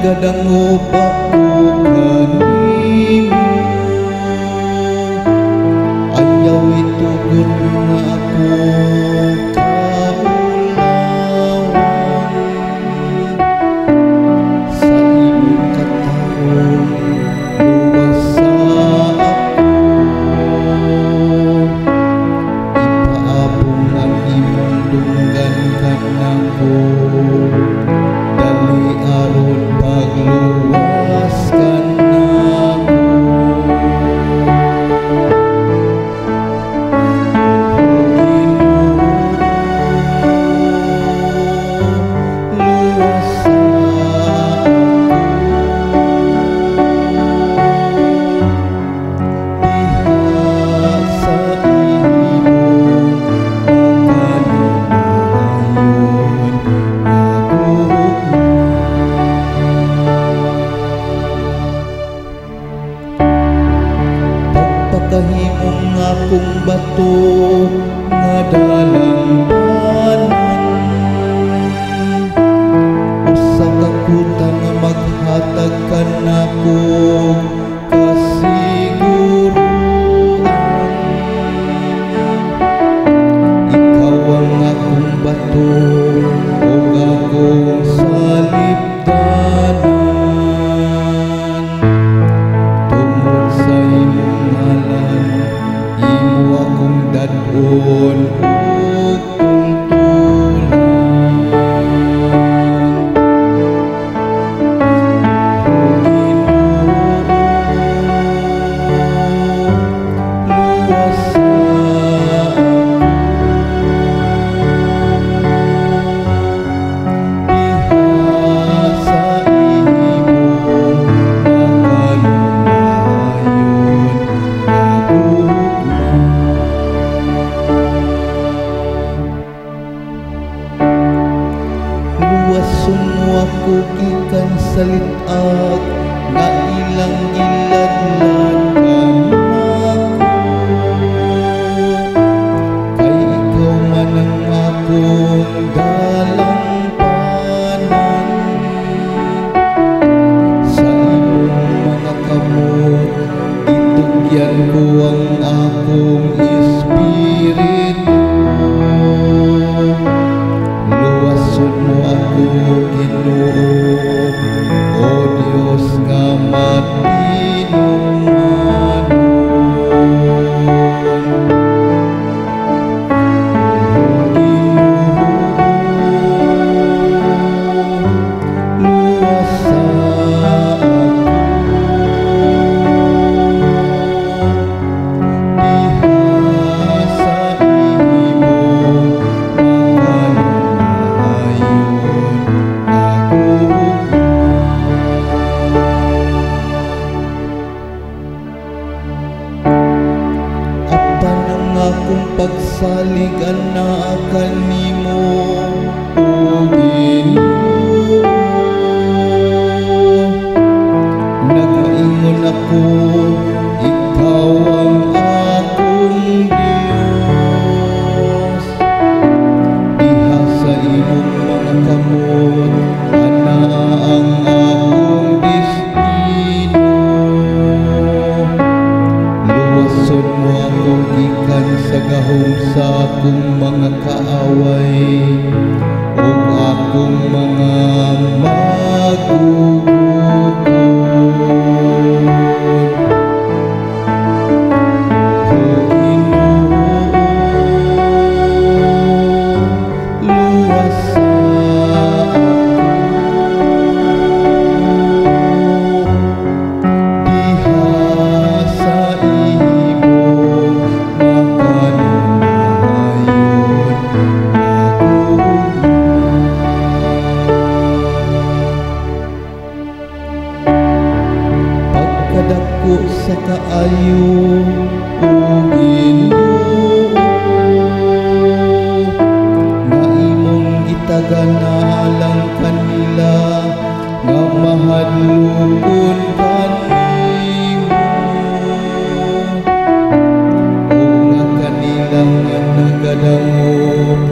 nagadango pa ko kanimo, ayaw itugon nga ako kaulawan sa imong katarong luwas sa ako. Ipaabong ang imong dunggan kanako, dali aron pagluwas kanako. Luwas sa diha sa imong pagkanunayon ako. Pagpakahimong akong bato nga dalang tanan, usa ka kuta nga maghatag kanako kasiguruan. Ikaw ang akong bato ug akong salibdanan. Tungod sa imong ngalan, imo akong dad-on ug tungtulan. Luwas sa diha sa imong pagkanunayon nagugma. Luwason mo ako gikan sa litag nga ilang giladlad kanako, kay ikaw man ang akong dalang panan. Sa imong mga kamot itugyan ko ang akong espiritu. Luwason mo ako, Ginoo, o Dios nga matinumanon. Ginoo, luwas sa ako, diha sa imong pagkanunayon ako. Apan ang akong pagsalig ana kanimo, o Ginoo. Nagaingon ako, ikaw ang akong Dios. Diha sa imong mga kamot ana ang akong destino. Luwason mo ako gikan sa gahom sa akong mga kaaway ug akong mga magugugod. O Ginoo, luwas sa ako, diha sa imong pagkanunayon ako. Pagkadako sa kaayo, o Ginoo, nga imong gitaganalang kanila nga mahadlokon kanimo, o nga kanilang nagadango